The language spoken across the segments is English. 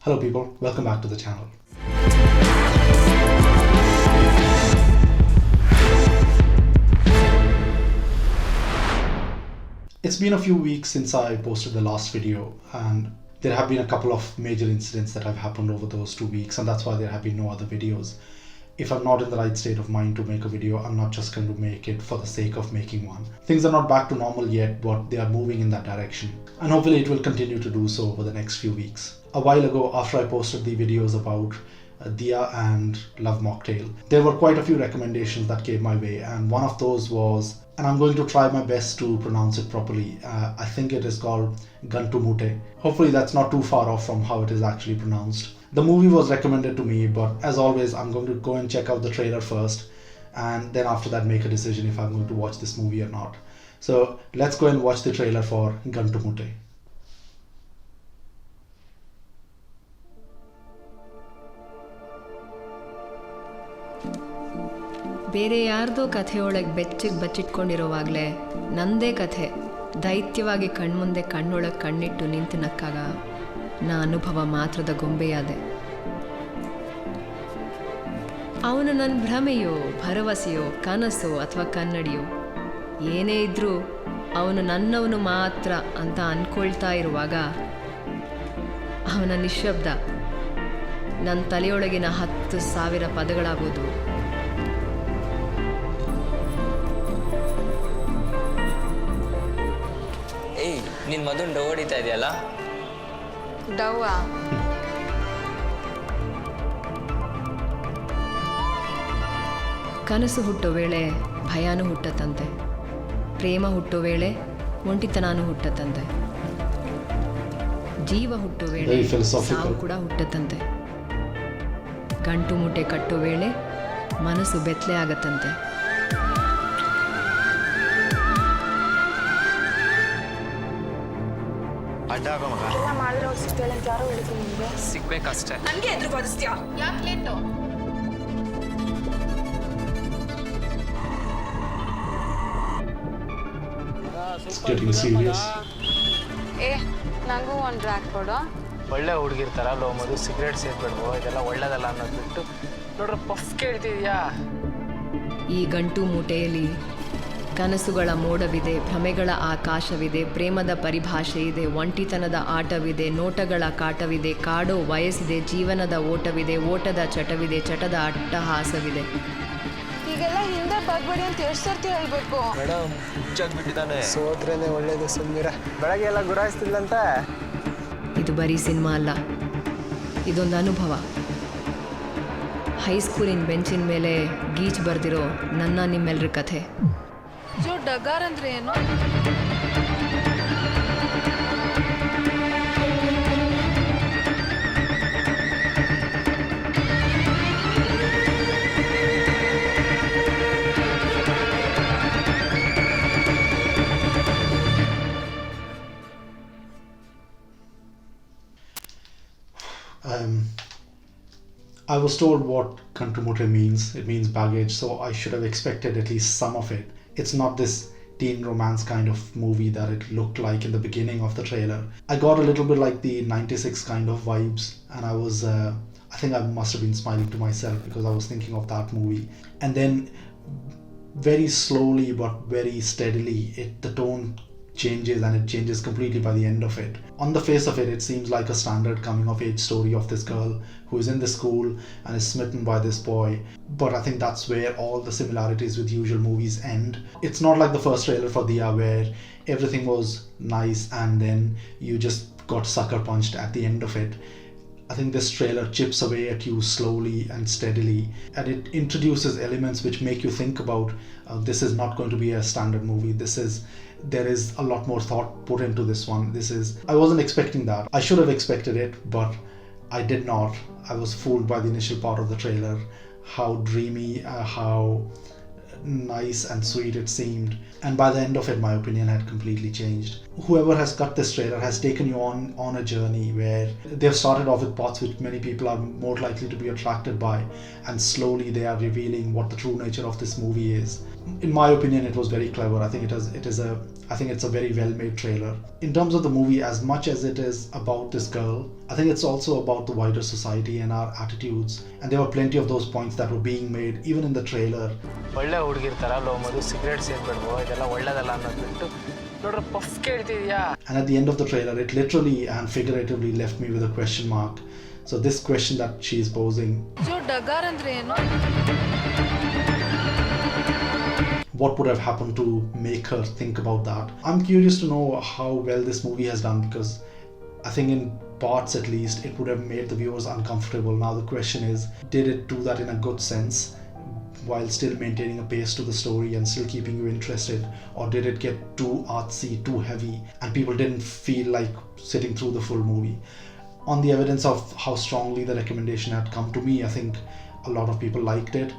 Hello people, welcome back to the channel. It's been a few weeks since I posted the last video, and there have been a couple of major incidents that have happened over those 2 weeks, and that's why there have been no other videos. If I'm not in the right state of mind to make a video, I'm not just going to make it for the sake of making one. Things are not back to normal yet, but they are moving in that direction, and hopefully it will continue to do so over the next few weeks. A while ago, after I posted the videos about Dia and Love Mocktail, there were quite a few recommendations that came my way, and one of those was, and I'm going to try my best to pronounce it properly, I think it is called Gantumoote. Hopefully that's not too far off from how it is actually pronounced. The movie was recommended to me, but as always, I'm going to go and check out the trailer first, and then after that make a decision if I'm going to watch this movie or not. So let's go and watch the trailer for Gantumoote. ಬೇರೆ ಯಾರ್ದೋ ಕಥೆಯೊಳಗೆ ಬೆಚ್ಚಿಗೆ ಬಚ್ಚಿಟ್ಕೊಂಡಿರೋವಾಗಲೇ ನಂದೇ ಕಥೆ ದೈತ್ಯವಾಗಿ ಕಣ್ಮುಂದೆ ಕಣ್ಣೊಳಗೆ ಕಣ್ಣಿಟ್ಟು ನಿಂತು ನಕ್ಕಾಗ ನಾ ಅನುಭವ ಮಾತ್ರದ ಗೊಂಬೆಯಾದೆ. ಅವನು ನನ್ನ ಭ್ರಮೆಯೋ ಭರವಸೆಯೋ ಕನಸೋ ಅಥವಾ ಕನ್ನಡಿಯೋ ಏನೇ ಇದ್ರೂ ಅವನು ನನ್ನವನು ಮಾತ್ರ ಅಂತ ಅಂದ್ಕೊಳ್ತಾ ಇರುವಾಗ ಅವನ ನಿಶ್ಶಬ್ದ ನನ್ನ ತಲೆಯೊಳಗಿನ 10,000 ಪದಗಳಾಗೋದು. ನಿನ್ ಮದುವೆ ಡವ್ ಹೊಡಿತಾ ಇದೆಯಲ್ಲ? ಡವ್ವಾ? ಕನಸು ಹುಟ್ಟೋ ವೇಳೆ ಭಯಾನೂ ಹುಟ್ಟತಂತೆ, ಪ್ರೇಮ ಹುಟ್ಟೋ ವೇಳೆ ಒಂಟಿತನಾನು ಹುಟ್ಟತಂತೆ, ಜೀವ ಹುಟ್ಟೋ ವೇಳೆ ಸಾವು ಕೂಡ ಹುಟ್ಟತಂತೆ, ಗಂಟು ಮೂಟೆ ಕಟ್ಟೋ ವೇಳೆ ಮನಸ್ಸು ಬೆತ್ತಲೆ ಆಗತ್ತಂತೆ. ಸಿಗ್ಬೇಕಷ್ಟೇ. ನನಗೆ ಎದುರು ಬಾಧಿಸ್ತೀಯಾ? ಯಾಕೆ ಲೇಟು? ನಂಗೂ ಒಂದು ಡ್ರಾಕ್ ಕೊಡು. ಒಳ್ಳೆ ಹುಡುಗಿರ್ತಾರ ಲೋ ಮದು ಸಿಗರೇಟ್ ಸೇರ್ಬಿಡ್ಬೋ, ಇದೆಲ್ಲ ಒಳ್ಳೇದಲ್ಲ ಅನ್ನೋದು ಬಿಟ್ಟು ನೋಡ್ರ ಪಫ್ ಕೇಳ್ತಿದ್ಯಾ? ಈ ಗಂಟು ಮೂಟೆಯಲ್ಲಿ ಕನಸುಗಳ ಮೋಡವಿದೆ, ಭ್ರಮೆಗಳ ಆಕಾಶವಿದೆ, ಪ್ರೇಮದ ಪರಿಭಾಷೆ ಇದೆ, ಒಂಟಿತನದ ಆಟವಿದೆ, ನೋಟಗಳ ಕಾಟವಿದೆ, ಕಾಡೋ ವಯಸ್ಸಿದೆ, ಜೀವನದ ಓಟವಿದೆ, ಓಟದ ಚಟವಿದೆ, ಚಟದ ಅಟ್ಟಹಾಸವಿದೆ. ಈಗೆಲ್ಲ ಹಿಂದೆ ಬರ್ಬೇಡಿ ಅಂತ ಎಷ್ಟು ಸರ್ತಿ ಹೇಳ್ಬೇಕು? ಮೇಡಮ್ ಹುಚ್ಚಾಗ್ಬಿಟ್ಟಿದ್ದಾನೆ. ಸೋತ್ರೇನೆ ಒಳ್ಳೇದು, ಸುಮ್ಮೀರ. ಬೆಳಗ್ಗೆ ಎಲ್ಲ ಗುರಾಯಿಸ್ತಿಲ್ಲಂತ. ಇದು ಬರೀ ಸಿನಿಮಾ ಅಲ್ಲ, ಇದೊಂದು ಅನುಭವ. ಹೈಸ್ಕೂಲಿನ ಬೆಂಚಿನ ಮೇಲೆ ಗೀಚ್ ಬರೆದಿರೋ ನನ್ನ ನಿಮ್ಮೆಲ್ಲರ ಕಥೆ. ಜೋ ಡಗಾರ್ ಅಂದ್ರೆ ಏನು? I was told what Gantumoote means. It means baggage, so I should have expected at least some of it. It's not this teen romance kind of movie that it looked like in the beginning of the trailer. I got a little bit like the 96 kind of vibes, and I think I must have been smiling to myself because I was thinking of that movie. And then very slowly but very steadily, the tone changes, and it changes completely by the end of it. On the face of it, it seems like a standard coming of age story of this girl who is in the school and is smitten by this boy. But I think that's where all the similarities with usual movies end. It's not like the first trailer for Dia where everything was nice and then you just got sucker punched at the end of it. I think this trailer chips away at you slowly and steadily, and it introduces elements which make you think about this is not going to be a standard movie. There is a lot more thought put into this one. I wasn't expecting that. I should have expected it, but I did not. I was fooled by the initial part of the trailer, how dreamy, how nice and sweet it seemed, and by the end of it my opinion had completely changed. Whoever has cut this trailer has taken you on a journey where they've started off with parts which many people are more likely to be attracted by, and slowly they are revealing what the true nature of this movie is. In my opinion, it was very clever. I think it is a I think it's a very well-made trailer. In terms of the movie, as much as it is about this girl, I think it's also about the wider society and our attitudes. And there were plenty of those points that were being made, even in the trailer. ಒಳ್ಳೆ ಹುಡುಗಿರ್ ಥರ love ಮಾಡೋದು, cigarette ಸೇದ್ಬಿಡ್ವು, ಇದೆಲ್ಲ ಒಳ್ಳೇದಲ್ಲ ಅನ್ನೋದು ಬಿಟ್ಟು ನೋಡ್ರಿ puff ಕೇಳ್ತಿದ್ಯಾ. And at the end of the trailer, it literally and figuratively left me with a question mark. So this question that she is posing, ಜೋ ಡಗಾರ್ ಅಂದ್ರೆ ಏನು? what would have happened to make her think about that? I'm curious to know how well this movie has done, because I think in parts at least it would have made the viewers uncomfortable. Now the question is, did it do that in a good sense while still maintaining a pace to the story and still keeping you interested, or did it get too artsy, too heavy, and people didn't feel like sitting through the full movie? On the evidence of how strongly the recommendation had come to me, I think a lot of people liked it.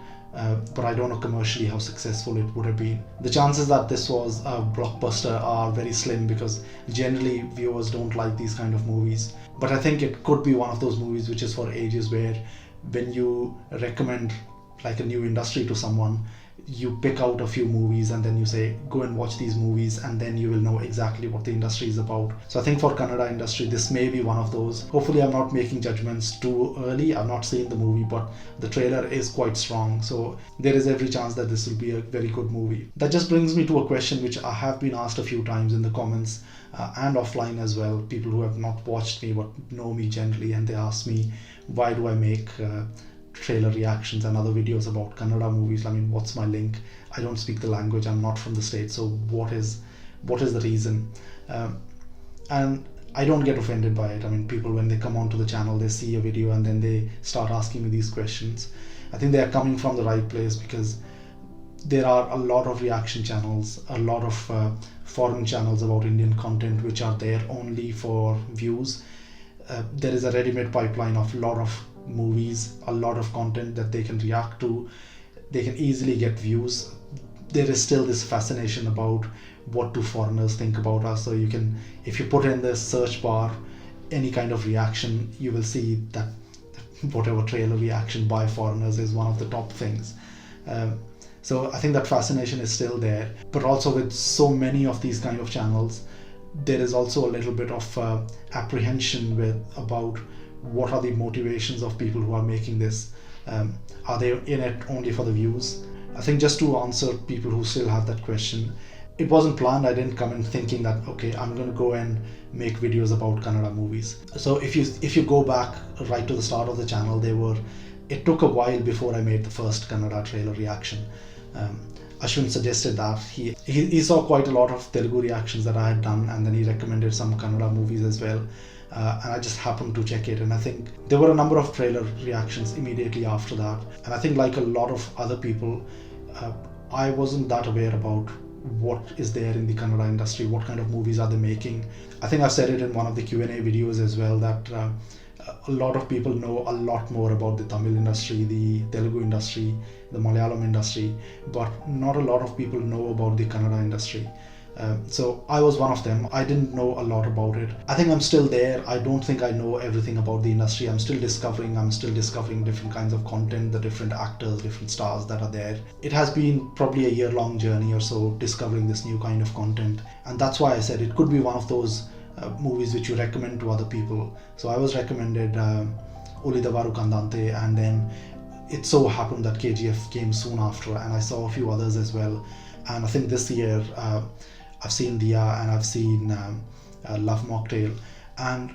But I don't know commercially how successful it would have been. The chances that this was a blockbuster are very slim, because generally viewers don't like these kind of movies. But I think it could be one of those movies which is for ages, where when you recommend like a new industry to someone, you pick out a few movies and then you say, go and watch these movies, and then you will know exactly what the industry is about. So I think for Kannada industry, this may be one of those. Hopefully I'm not making judgments too early. I've not seen the movie, but the trailer is quite strong. So there is every chance that this will be a very good movie. That just brings me to a question which I have been asked a few times in the comments and offline as well. People who have not watched me but know me generally, and they ask me, why do I make trailer reactions and other videos about Kannada movies? I mean, what's my link? I don't speak the language, I'm not from the States, so what is the reason? And I don't get offended by it. I mean, people, when they come onto the channel, they see a video and then they start asking me these questions. I think they are coming from the right place, because there are a lot of reaction channels, a lot of foreign channels about Indian content which are there only for views. There is a ready-made pipeline of a lot of movies, a lot of content that they can react to. They can easily get views. There is still this fascination about what do foreigners think about us. So you can, if you put in the search bar any kind of reaction, you will see that whatever trailer reaction by foreigners is one of the top things. So I think that fascination is still there. But also with so many of these kind of channels, there is also a little bit of apprehension about what are the motivations of people who are making this. Are they in it only for the views? I think just to answer people who still have that question, it wasn't planned. I didn't come in thinking that, okay, I'm going to go and make videos about Kannada movies. So if you go back right to the start of the channel, it took a while before I made the first Kannada trailer reaction. Ashwin suggested that he saw quite a lot of Telugu reactions that I had done, and then he recommended some Kannada movies as well. And I just happened to check it, and I think there were a number of trailer reactions immediately after that. And I think, like a lot of other people, I wasn't that aware about what is there in the Kannada industry, what kind of movies are they making. I think I've said it in one of the Q&A videos as well, that a lot of people know a lot more about the Tamil industry, the Telugu industry, the Malayalam industry, but not a lot of people know about the Kannada industry. So I was one of them. I didn't know a lot about it. I think I'm still there. I don't think I know everything about the industry. I'm still discovering different kinds of content, the different actors, different stars that are there. It has been probably a year-long journey or so discovering this new kind of content, and that's why I said it could be one of those movies which you recommend to other people. So I was recommended Ulidavaru Kandante, and then it so happened that KGF came soon after, and I saw a few others as well. And I think this year I've seen Dia and I've seen Love Mocktail, and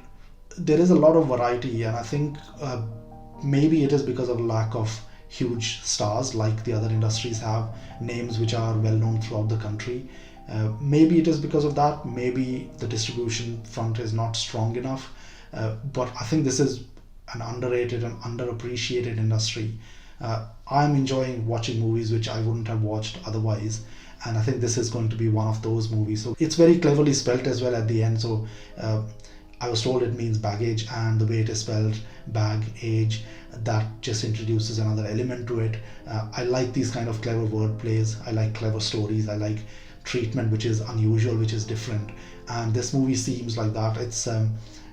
there is a lot of variety. And I think maybe it is because of lack of huge stars like the other industries have, names which are well known throughout the country. Maybe it is because of that. Maybe the distribution front is not strong enough. But I think this is an underrated and underappreciated industry. I'm enjoying watching movies which I wouldn't have watched otherwise, and I think this is going to be one of those movies. So it's very cleverly spelt as well at the end. So I was told it means baggage, and the way it is spelled, bag, age, that just introduces another element to it. I like these kind of clever word plays. I like clever stories. I like treatment which is unusual, which is different, and this movie seems like that.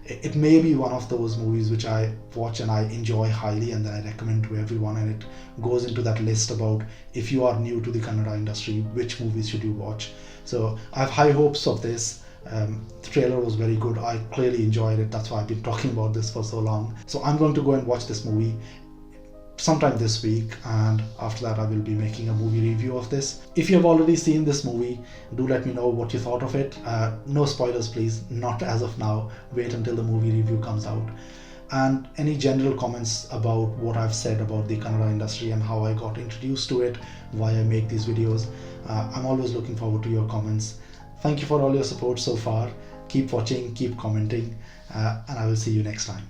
It may be one of those movies which I watch and I enjoy highly, and then I recommend to everyone, and it goes into that list about if you are new to the Kannada industry, which movies should you watch. So I have high hopes of this. The trailer was very good. I clearly enjoyed it. That's why I've been talking about this for so long. So I'm going to go and watch this movie sometime this week, and after that I will be making a movie review of this. If you have already seen this movie, do let me know what you thought of it. No spoilers please, not as of now. Wait until the movie review comes out. And any general comments about what I've said about the Kannada industry and how I got introduced to it, why I make these videos, I'm always looking forward to your comments. Thank you for all your support so far. Keep watching, keep commenting, and I will see you next time.